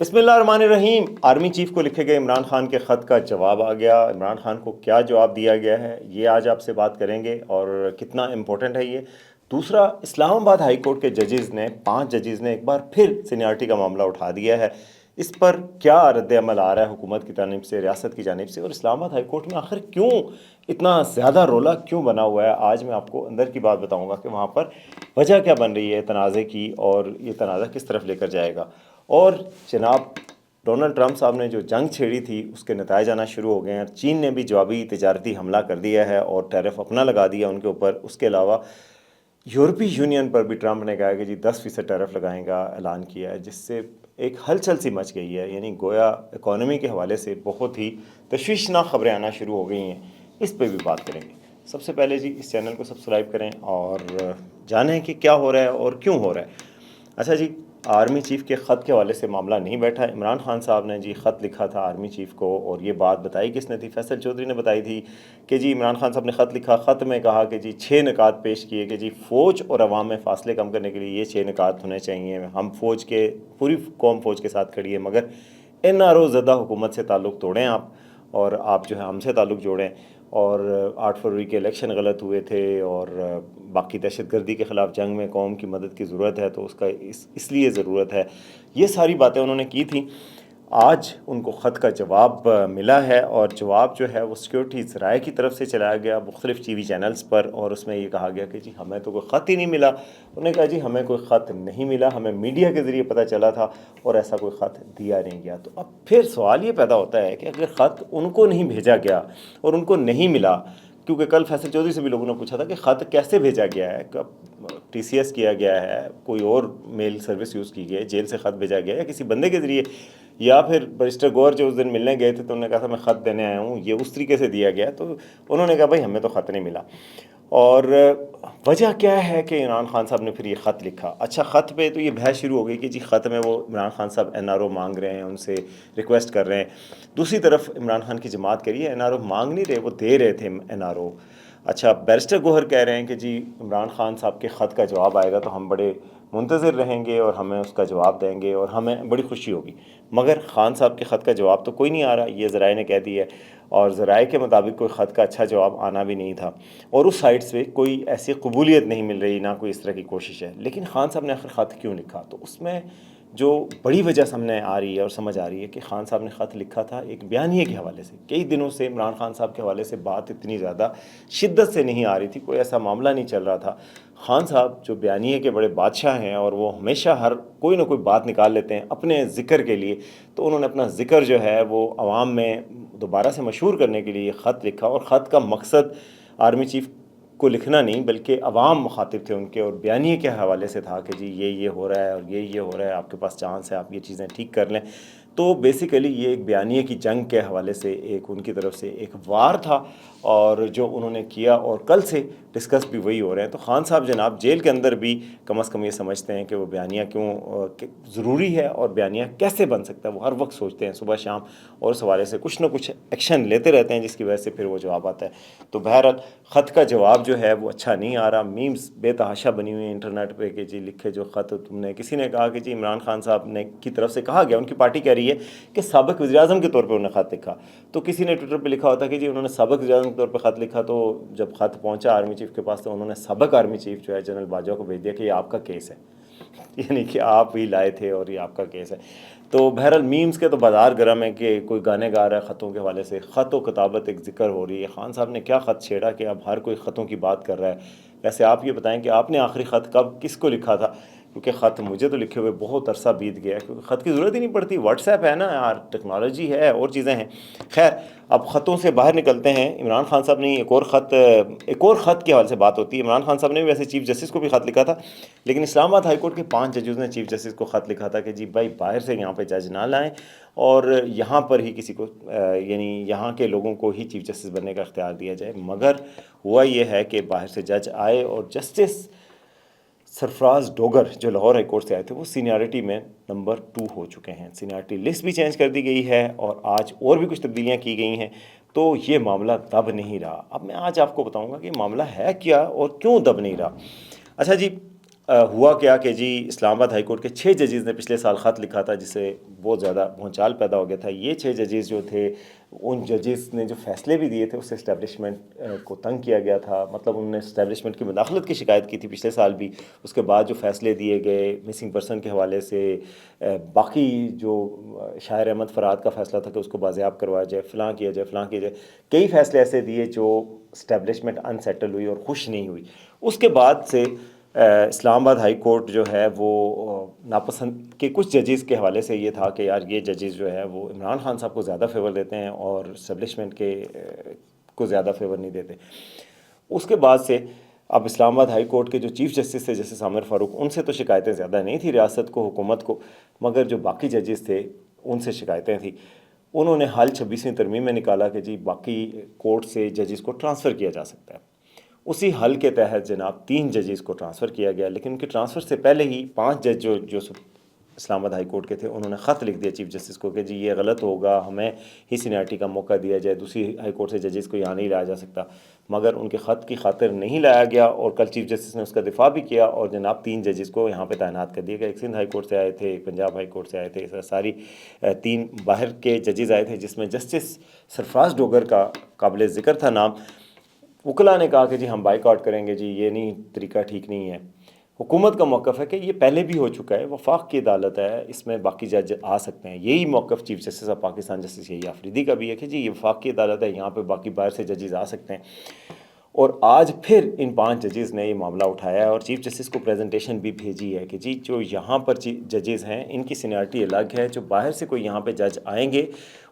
بسم اللہ الرحمن الرحیم۔ آرمی چیف کو لکھے گئے عمران خان کے خط کا جواب آ گیا۔ عمران خان کو کیا جواب دیا گیا ہے یہ آج آپ سے بات کریں گے، اور کتنا امپورٹنٹ ہے یہ۔ دوسرا، اسلام آباد ہائی کورٹ کے ججز نے 5 ججز نے ایک بار پھر سینیارٹی کا معاملہ اٹھا دیا ہے۔ اس پر کیا رد عمل آ رہا ہے حکومت کی جانب سے، ریاست کی جانب سے، اور اسلام آباد ہائی کورٹ میں آخر کیوں اتنا زیادہ رولا کیوں بنا ہوا ہے، آج میں آپ کو اندر کی بات بتاؤں گا کہ وہاں پر وجہ کیا بن رہی ہے تنازع کی، اور یہ تنازع کس طرف لے کر جائے گا۔ اور جناب ڈونلڈ ٹرمپ صاحب نے جو جنگ چھیڑی تھی اس کے نتائج آنا شروع ہو گئے ہیں۔ چین نے بھی جوابی تجارتی حملہ کر دیا ہے اور ٹیرف اپنا لگا دیا ان کے اوپر۔ اس کے علاوہ یورپی یونین پر بھی ٹرمپ نے کہا کہ جی 10% ٹیرف لگائیں گا اعلان کیا ہے، جس سے ایک ہلچل سی مچ گئی ہے، یعنی گویا اکانومی کے حوالے سے بہت ہی تشویشناک خبریں آنا شروع ہو گئی ہیں۔ اس پہ بھی بات کریں گے۔ سب سے پہلے جی اس چینل کو سبسکرائب کریں اور جانیں کہ کیا ہو رہا ہے اور کیوں ہو رہا ہے۔ اچھا جی، آرمی چیف کے خط کے حوالے سے معاملہ نہیں بیٹھا۔ عمران خان صاحب نے جی خط لکھا تھا آرمی چیف کو، اور یہ بات بتائی کس نے تھی؟ فیصل چودھری نے بتائی تھی کہ جی عمران خان صاحب نے خط لکھا، خط میں کہا کہ جی 6 نکات پیش کیے کہ جی فوج اور عوام میں فاصلے کم کرنے کے لیے یہ 6 نکات ہونے چاہیے۔ ہم فوج کے پوری قوم فوج کے ساتھ کھڑی ہے، مگر NRO زدہ حکومت سے تعلق توڑیں آپ، اور آپ جو ہے ہم سے تعلق جوڑیں۔ اور 8 فروری کے الیکشن غلط ہوئے تھے، اور باقی دہشت گردی کے خلاف جنگ میں قوم کی مدد کی ضرورت ہے، تو اس کا اس لیے ضرورت ہے۔ یہ ساری باتیں انہوں نے کی تھیں۔ آج ان کو خط کا جواب ملا ہے، اور جواب جو ہے وہ سیکیورٹی ذرائع کی طرف سے چلایا گیا مختلف ٹی وی چینلز پر، اور اس میں یہ کہا گیا کہ جی ہمیں تو کوئی خط ہی نہیں ملا۔ انہوں نے کہا جی ہمیں کوئی خط نہیں ملا، ہمیں میڈیا کے ذریعے پتہ چلا تھا، اور ایسا کوئی خط دیا نہیں گیا۔ تو اب پھر سوال یہ پیدا ہوتا ہے کہ اگر خط ان کو نہیں بھیجا گیا اور ان کو نہیں ملا، کیونکہ کل فیصل چودھری سے بھی لوگوں نے پوچھا تھا کہ خط کیسے بھیجا گیا ہے، TCS کیا گیا ہے، کوئی اور میل سروس یوز کی گئی، جیل سے خط بھیجا گیا ہے کسی بندے کے ذریعے، یا پھر بیرسٹر گور جو اس دن ملنے گئے تھے تو انہوں نے کہا تھا میں خط دینے آیا ہوں، یہ اس طریقے سے دیا گیا۔ تو انہوں نے کہا بھائی ہمیں تو خط نہیں ملا۔ اور وجہ کیا ہے کہ عمران خان صاحب نے پھر یہ خط لکھا؟ اچھا، خط پہ تو یہ بحث شروع ہو گئی کہ جی خط میں وہ عمران خان صاحب NRO مانگ رہے ہیں، ان سے ریکویسٹ کر رہے ہیں۔ دوسری طرف عمران خان کی جماعت کہہ رہی ہے NRO مانگ نہیں رہے، وہ دے رہے تھے NRO۔ اچھا، بیرسٹر گوہر کہہ رہے ہیں کہ جی عمران خان صاحب کے خط کا جواب آئے گا تو ہم بڑے منتظر رہیں گے اور ہمیں اس کا جواب دیں گے اور ہمیں بڑی خوشی ہوگی، مگر خان صاحب کے خط کا جواب تو کوئی نہیں آ رہا، یہ ذرائع نے کہہ دی ہے، اور ذرائع کے مطابق کوئی خط کا اچھا جواب آنا بھی نہیں تھا، اور اس سائٹ سے کوئی ایسی قبولیت نہیں مل رہی، نہ کوئی اس طرح کی کوشش ہے۔ لیکن خان صاحب نے آخر خط کیوں لکھا؟ تو اس میں جو بڑی وجہ سامنے آ رہی ہے اور سمجھ آ رہی ہے کہ خان صاحب نے خط لکھا تھا ایک بیانیے کے حوالے سے۔ کئی دنوں سے عمران خان صاحب کے حوالے سے بات اتنی زیادہ شدت سے نہیں آ رہی تھی، کوئی ایسا معاملہ نہیں چل رہا تھا۔ خان صاحب جو بیانیے کے بڑے بادشاہ ہیں، اور وہ ہمیشہ ہر کوئی نہ کوئی بات نکال لیتے ہیں اپنے ذکر کے لیے، تو انہوں نے اپنا ذکر جو ہے وہ عوام میں دوبارہ سے مشہور کرنے کے لیے خط لکھا، اور خط کا مقصد آرمی چیف کو لکھنا نہیں بلکہ عوام مخاطب تھے ان کے، اور بیانیے کے حوالے سے تھا کہ جی یہ ہو رہا ہے اور یہ ہو رہا ہے، آپ کے پاس چانس ہے، آپ یہ چیزیں ٹھیک کر لیں۔ تو بیسیکلی یہ ایک بیانیے کی جنگ کے حوالے سے ایک ان کی طرف سے ایک وار تھا، اور جو انہوں نے کیا، اور کل سے ڈسکس بھی وہی ہو رہے ہیں۔ تو خان صاحب جناب جیل کے اندر بھی کم از کم یہ سمجھتے ہیں کہ وہ بیانیہ کیوں ضروری ہے اور بیانیہ کیسے بن سکتا ہے، وہ ہر وقت سوچتے ہیں صبح شام، اور اس حوالے سے کچھ نہ کچھ ایکشن لیتے رہتے ہیں، جس کی وجہ سے پھر وہ جواب آتا ہے۔ تو بہرحال خط کا جواب جو ہے وہ اچھا نہیں آ رہا، میمز بے تحاشا بنی ہوئی ہیں انٹرنیٹ پہ کہ جی لکھے جو خط تم نے، کسی نے کہا کہ جی عمران خان صاحب نے کی طرف سے کہا گیا، ان کی پارٹی کہہ رہی ہے کہ سابق وزیر اعظم کے طور پہ انہوں نے خط لکھا، تو کسی نے ٹویٹر پہ لکھا ہوتا کہ جی انہوں نے سابق وزیر اعظم کے طور پہ خط لکھا، تو جب خط پہنچا آرمی چیف کے پاس تو انہوں نے سابق آرمی چیف جو ہے جنرل باجوہ کو بھیج دیا کہ یہ آپ کا کیس ہے، یعنی کہ آپ ہی لائے تھے اور یہ آپ کا کیس ہے۔ تو بہرحال میمز کے تو بازار گرم ہے کہ کوئی گانے گا رہا ہے خطوں کے حوالے سے، خط و کتابت ایک ذکر ہو رہی ہے۔ خان صاحب نے کیا خط چھیڑا کہ اب ہر کوئی خطوں کی بات کر رہا ہے؟ ویسے آپ یہ بتائیں کہ آپ نے آخری خط کب کس کو لکھا تھا؟ کیونکہ خط مجھے تو لکھے ہوئے بہت عرصہ بیت گیا ہے، کیونکہ خط کی ضرورت ہی نہیں پڑتی، واٹس ایپ ہے نا یار، ٹیکنالوجی ہے اور چیزیں ہیں۔ خیر، اب خطوں سے باہر نکلتے ہیں۔ عمران خان صاحب نے ایک اور خط کے حوالے سے بات ہوتی ہے۔ عمران خان صاحب نے بھی ویسے چیف جسٹس کو بھی خط لکھا تھا، لیکن اسلام آباد ہائی کورٹ کے 5 ججز نے چیف جسٹس کو خط لکھا تھا کہ جی بھائی باہر سے یہاں پہ جج نہ لائیں، اور یہاں پر ہی کسی کو یعنی یہاں کے لوگوں کو ہی چیف جسٹس بننے کا اختیار دیا جائے۔ مگر ہوا یہ ہے کہ باہر سے جج آئے، اور جسٹس سرفراز ڈوگر جو لاہور ہائی کورٹ سے آئے تھے وہ سینیارٹی میں نمبر 2 ہو چکے ہیں۔ سینیارٹی لسٹ بھی چینج کر دی گئی ہے، اور آج اور بھی کچھ تبدیلیاں کی گئی ہیں، تو یہ معاملہ دب نہیں رہا۔ اب میں آج آپ کو بتاؤں گا کہ معاملہ ہے کیا اور کیوں دب نہیں رہا۔ اچھا جی، ہوا کیا کہ جی اسلام آباد ہائی کورٹ کے 6 ججز نے پچھلے سال خط لکھا تھا، جس سے بہت زیادہ بھونچال پیدا ہو گیا تھا۔ یہ 6 ججز جو تھے، ان ججز نے جو فیصلے بھی دیے تھے اس سے اسٹیبلشمنٹ کو تنگ کیا گیا تھا، مطلب انہوں نے اسٹیبلشمنٹ کی مداخلت کی شکایت کی تھی پچھلے سال بھی۔ اس کے بعد جو فیصلے دیے گئے مسنگ پرسن کے حوالے سے، باقی جو شاعر احمد فراد کا فیصلہ تھا کہ اس کو بازیاب کروایا جائے، فلاں کیا جائے، فلاں کیا جائے، کئی فیصلے ایسے دیے جو اسٹیبلشمنٹ انسیٹل ہوئی اور خوش نہیں ہوئی۔ اس کے بعد سے اسلام آباد ہائی کورٹ جو ہے وہ ناپسند کے کچھ ججز کے حوالے سے یہ تھا کہ یار یہ ججز جو ہے وہ عمران خان صاحب کو زیادہ فیور دیتے ہیں اور اسٹیبلشمنٹ کے کو زیادہ فیور نہیں دیتے۔ اس کے بعد سے اب اسلام آباد ہائی کورٹ کے جو چیف جسٹس تھے جیسے عامر فاروق، ان سے تو شکایتیں زیادہ نہیں تھی ریاست کو، حکومت کو، مگر جو باقی ججز تھے ان سے شکایتیں تھیں۔ انہوں نے حل 26ویں ترمیم میں نکالا کہ جی باقی کورٹ سے ججز کو ٹرانسفر کیا جا سکتا ہے۔ اسی حل کے تحت جناب 3 ججز کو ٹرانسفر کیا گیا، لیکن ان کے ٹرانسفر سے پہلے ہی 5 جج جو اسلام آباد ہائی کورٹ کے تھے، انہوں نے خط لکھ دیا چیف جسٹس کو کہ جی یہ غلط ہوگا، ہمیں ہی سینیارٹی کا موقع دیا جائے، دوسری ہائی کورٹ سے ججز کو یہاں نہیں لایا جا سکتا۔ مگر ان کے خط کی خاطر نہیں لایا گیا، اور کل چیف جسٹس نے اس کا دفاع بھی کیا، اور جناب 3 ججز کو یہاں پہ تعینات کر دیا گیا۔ ایک سندھ ہائی کورٹ سے آئے تھے، ایک پنجاب ہائی کورٹ سے آئے تھے، ساری 3 باہر کے ججز آئے تھے، جس میں جسٹس سرفراز ڈوگر کا قابل ذکر تھا نام۔ وکلاء نے کہا کہ جی ہم بائیک آؤٹ کریں گے، جی یہ نہیں طریقہ ٹھیک نہیں ہے۔ حکومت کا موقف ہے کہ یہ پہلے بھی ہو چکا ہے، وفاق کی عدالت ہے، اس میں باقی جج آ سکتے ہیں۔ یہی موقف chief justice of Pakistan justice Yahya Afridi کا بھی ہے کہ جی یہ وفاق کی عدالت ہے، یہاں پہ باقی باہر سے ججز آ سکتے ہیں۔ اور آج پھر ان 5 ججز نے یہ معاملہ اٹھایا ہے اور چیف جسٹس کو پریزنٹیشن بھی بھیجی ہے کہ جی جو یہاں پر ججز ہیں ان کی سینیارٹی الگ ہے، جو باہر سے کوئی یہاں پہ جج آئیں گے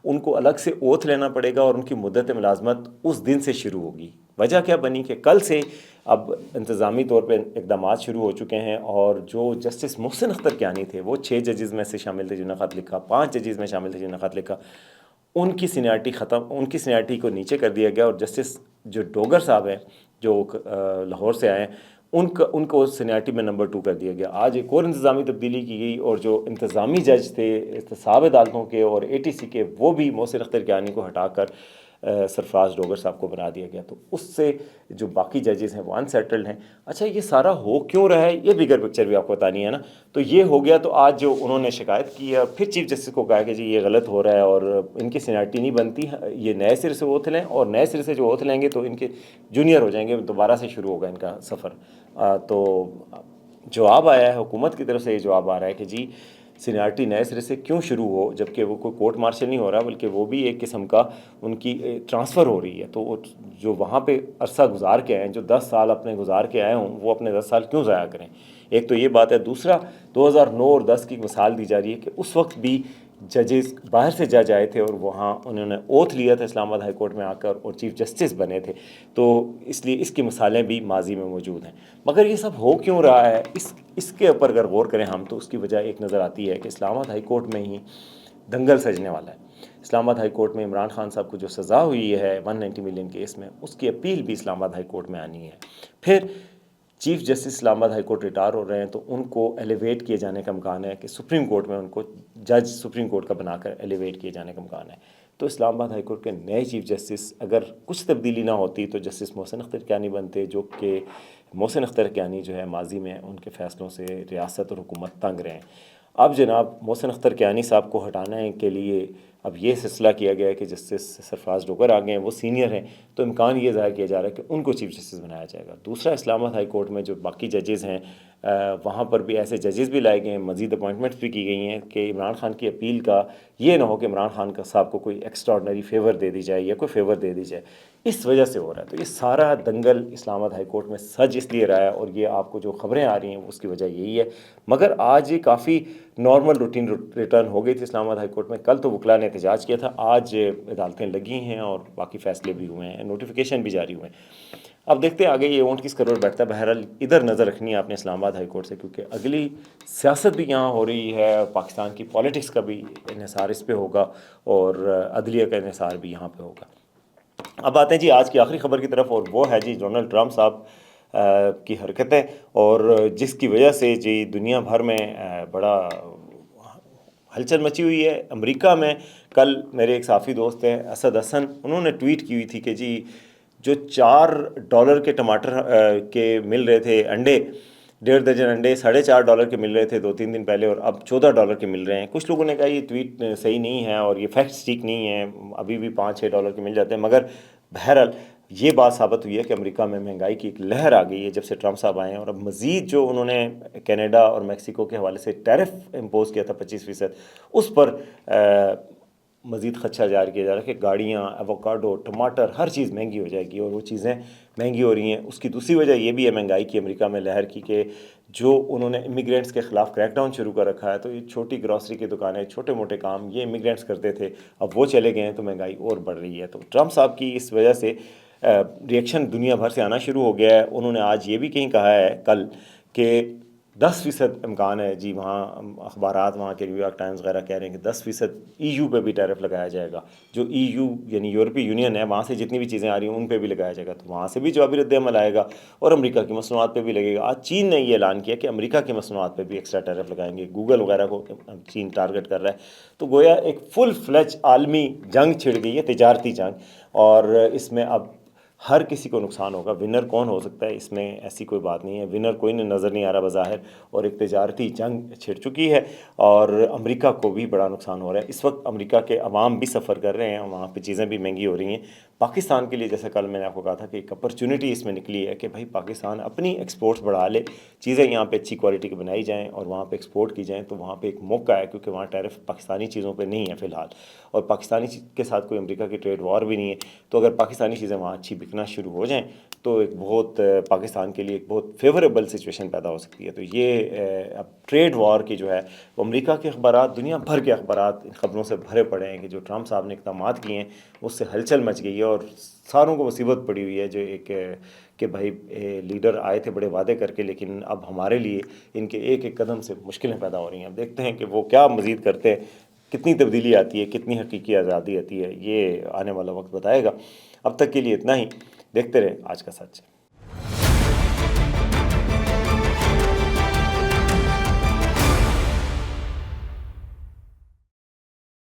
ان کو الگ سے اوتھ لینا پڑے گا، اور ان کی مدت ملازمت اس دن سے شروع ہوگی۔ وجہ کیا بنی کہ کل سے اب انتظامی طور پہ اقدامات شروع ہو چکے ہیں، اور جو جسٹس محسن اختر کیانی تھے، وہ 6 ججز میں سے شامل تھے جنہوں نے خط لکھا، 5 ججز میں شامل تھے جنہوں نے خط لکھا، ان کی سینیارٹی ان کی سینیارٹی کو نیچے کر دیا گیا، اور جسٹس جو ڈوگر صاحب ہیں جو لاہور سے آئے ہیں ان کو سینیارٹی میں نمبر 2 کر دیا گیا۔ آج ایک اور انتظامی تبدیلی کی گئی، اور جو انتظامی جج تھے احتساب عدالتوں کے اور ATC کے، وہ بھی محسن اختر کیانی کو ہٹا کر سرفراز ڈوگر صاحب کو بنا دیا گیا۔ تو اس سے جو باقی ججز ہیں وہ انسیٹلڈ ہیں۔ اچھا یہ سارا ہو کیوں رہا ہے، یہ بگر پکچر بھی آپ کو بتانی ہے نا۔ تو یہ ہو گیا، تو آج جو انہوں نے شکایت کی ہے اور پھر چیف جسٹس کو کہا کہ جی یہ غلط ہو رہا ہے اور ان کی سینیارٹی نہیں بنتی، یہ نئے سرے سے اوتھ لیں، اور نئے سرے سے جو اوتھ لیں گے تو ان کے جونیئر ہو جائیں گے، دوبارہ سے شروع ہوگا ان کا سفر۔ تو جواب آیا ہے حکومت کی طرف سے، یہ جواب آ رہا ہے کہ جی سینیارٹی نئے سرے سے کیوں شروع ہو، جبکہ وہ کوئی کورٹ مارشل نہیں ہو رہا، بلکہ وہ بھی ایک قسم کا ان کی ٹرانسفر ہو رہی ہے۔ تو جو وہاں پہ عرصہ گزار کے آئے ہیں، جو 10 سال اپنے گزار کے آئے ہوں، وہ اپنے 10 سال کیوں ضائع کریں؟ ایک تو یہ بات ہے۔ دوسرا 2009 اور 10 کی مثال دی جا رہی ہے کہ اس وقت بھی ججز باہر سے جج آئے تھے اور وہاں انہوں نے اوتھ لیا تھا اسلام آباد ہائی کورٹ میں آ کر، اور چیف جسٹس بنے تھے۔ تو اس لیے اس کی مثالیں بھی ماضی میں موجود ہیں۔ مگر یہ سب ہو کیوں رہا ہے، اس کے اوپر اگر غور کریں ہم، تو اس کی وجہ ایک نظر آتی ہے کہ اسلام آباد ہائی کورٹ میں ہی دنگل سجنے والا ہے۔ اسلام آباد ہائی کورٹ میں عمران خان صاحب کو جو سزا ہوئی ہے 190 ملین کیس میں، اس کی اپیل بھی اسلام آباد ہائی کورٹ میں آنی ہے۔ پھر چیف جسٹس اسلام آباد ہائی کورٹ ریٹائر ہو رہے ہیں، تو ان کو ایلیویٹ کیے جانے کا امکان ہے کہ سپریم کورٹ میں ان کو جج سپریم کورٹ کا بنا کر ایلیویٹ کیے جانے کا امکان ہے۔ تو اسلام آباد ہائی کورٹ کے نئے چیف جسٹس اگر کچھ تبدیلی نہ ہوتی تو جسٹس محسن اختر کیانی بنتے، جو کہ محسن اختر کیانی جو ہے ماضی میں ان کے فیصلوں سے ریاست اور حکومت تنگ رہے ہیں۔ اب جناب محسن اختر کیانی صاحب کو ہٹانے کے لیے اب یہ فیصلہ کیا گیا ہے کہ جسٹس سرفراز ڈوگر آ گئے ہیں، وہ سینئر ہیں، تو امکان یہ ظاہر کیا جا رہا ہے کہ ان کو چیف جسٹس بنایا جائے گا۔ دوسرا اسلام آباد ہائی کورٹ میں جو باقی ججز ہیں، وہاں پر بھی ایسے ججز بھی لائے گئے ہیں، مزید اپوائنٹمنٹس بھی کی گئی ہیں کہ عمران خان کی اپیل کا یہ نہ ہو کہ عمران خان کا صاحب کو کوئی ایکسٹرا آرڈنری فیور دے دی جائے یا کوئی فیور دے دی جائے، اس وجہ سے ہو رہا ہے۔ تو یہ سارا دنگل اسلام آباد ہائی کورٹ میں سج اس لیے رہا ہے، اور یہ آپ کو جو خبریں آ رہی ہیں اس کی وجہ یہی ہے۔ مگر آج یہ کافی نارمل روٹین ریٹرن ہو گئی تھی اسلام آباد ہائی کورٹ میں۔ کل تو وکلاء نے احتجاج کیا تھا، آج عدالتیں لگی ہیں اور باقی فیصلے بھی ہوئے ہیں، نوٹیفیکیشن بھی جاری ہوئے ہیں۔ اب دیکھتے ہیں آگے یہ اونٹ کس کروڑ بیٹھتا ہے۔ بہرحال ادھر نظر رکھنی ہے آپ نے اسلام آباد ہائی کورٹ سے، کیونکہ اگلی سیاست بھی یہاں ہو رہی ہے، پاکستان کی پالیٹکس کا بھی انحصار اس پہ ہوگا، اور عدلیہ کا انحصار بھی یہاں پہ ہوگا۔ اب آتے ہیں جی آج کی آخری خبر کی طرف، اور وہ ہے جی ڈونلڈ ٹرمپ صاحب کی حرکتیں، اور جس کی وجہ سے جی دنیا بھر میں بڑا ہلچل مچی ہوئی ہے۔ امریکہ میں کل میرے ایک صحافی دوست ہیں اسد حسن، انہوں نے ٹویٹ کی ہوئی تھی کہ جی جو $4 کے ٹماٹر کے مل رہے تھے انڈے، 1.5 درجن انڈے $4.5 کے مل رہے تھے 2-3 دن پہلے، اور اب $14 کے مل رہے ہیں۔ کچھ لوگوں نے کہا یہ ٹویٹ صحیح نہیں ہے اور یہ فیکٹس ٹھیک نہیں ہیں، ابھی بھی $5-6 کے مل جاتے ہیں، مگر بہرحال یہ بات ثابت ہوئی ہے کہ امریکہ میں مہنگائی کی ایک لہر آ گئی ہے جب سے ٹرمپ صاحب آئے ہیں، اور اب مزید جو انہوں نے کینیڈا اور میکسیکو کے حوالے سے ٹیرف امپوز کیا تھا 25%، اس پر مزید خدشہ جاری کیا جا رہا ہے کہ گاڑیاں، ایووکاڈو، ٹماٹر، ہر چیز مہنگی ہو جائے گی، اور وہ چیزیں مہنگی ہو رہی ہیں۔ اس کی دوسری وجہ یہ بھی ہے مہنگائی کی، امریکہ میں لہر کی، کہ جو انہوں نے امیگرینٹس کے خلاف کریک ڈاؤن شروع کر رکھا ہے، تو یہ چھوٹی گروسری کی دکانیں، چھوٹے موٹے کام یہ امیگرینٹس کرتے تھے، اب وہ چلے گئے ہیں تو مہنگائی اور بڑھ رہی ہے۔ تو ٹرمپ صاحب کی اس وجہ سے ریئیکشن دنیا بھر سے آنا شروع ہو گیا ہے۔ انہوں نے آج یہ بھی کہیں کہا ہے کل کہ 10% امکان ہے جی، وہاں اخبارات وہاں کے نیو یارک ٹائمز وغیرہ کہہ رہے ہیں کہ 10% EU پہ بھی ٹیرف لگایا جائے گا، جو EU یعنی یورپی یونین ہے وہاں سے جتنی بھی چیزیں آ رہی ہیں ان پہ بھی لگایا جائے گا، تو وہاں سے بھی جوابی رد عمل آئے گا، اور امریکہ کی مصنوعات پہ بھی لگے گا۔ آج چین نے یہ اعلان کیا کہ امریکہ کی مصنوعات پہ بھی ایکسٹرا ٹیرف لگائیں گے، گوگل وغیرہ کو چین ٹارگٹ کر رہا ہے۔ تو گویا ایک فل فلیج عالمی جنگ چھڑ گئی ہے، تجارتی جنگ، اور اس میں اب ہر کسی کو نقصان ہوگا۔ ونر کون ہو سکتا ہے اس میں؟ ایسی کوئی بات نہیں ہے، ونر کوئی نظر نہیں آ رہا بظاہر، اور ایک تجارتی جنگ چھڑ چکی ہے، اور امریکہ کو بھی بڑا نقصان ہو رہا ہے۔ اس وقت امریکہ کے عوام بھی سفر کر رہے ہیں، وہاں پہ چیزیں بھی مہنگی ہو رہی ہیں۔ پاکستان کے لیے جیسا کل میں نے آپ کو کہا تھا کہ ایک اپرچونٹی اس میں نکلی ہے کہ بھائی پاکستان اپنی ایکسپورٹس بڑھا لے، چیزیں یہاں پہ اچھی کوالٹی کی بنائی جائیں اور وہاں پہ ایکسپورٹ کی جائیں، تو وہاں پہ ایک موقع ہے، کیونکہ وہاں ٹیرف پاکستانی چیزوں پہ نہیں ہے فی الحال، اور پاکستانی کے ساتھ کوئی امریکہ کی ٹریڈ وار بھی نہیں ہے۔ تو اگر پاکستانی چیزیں وہاں اچھی بکنا شروع ہو جائیں تو ایک بہت پاکستان کے لیے ایک بہت فیوریبل سچویشن پیدا ہو سکتی ہے۔ تو یہ اب ٹریڈ وار کی جو ہے وہ امریکہ کے اخبارات، دنیا بھر کے اخبارات ان خبروں سے بھرے پڑے ہیں کہ جو ٹرمپ صاحب نے اقدامات کیے ہیں اس سے ہلچل مچ گئی ہے، اور ساروں کو مصیبت پڑی ہوئی ہے، جو ایک کہ بھائی لیڈر آئے تھے بڑے وعدے کر کے، لیکن اب ہمارے لیے ان کے ایک ایک قدم سے مشکلیں پیدا ہو رہی ہیں۔ اب دیکھتے ہیں کہ وہ کیا مزید کرتے ہیں، کتنی تبدیلی آتی ہے، کتنی حقیقی آزادی آتی ہے، یہ آنے والا وقت بتائے گا۔ اب تک کے لیے اتنا ہی، دیکھتے رہیں آج کا سچ۔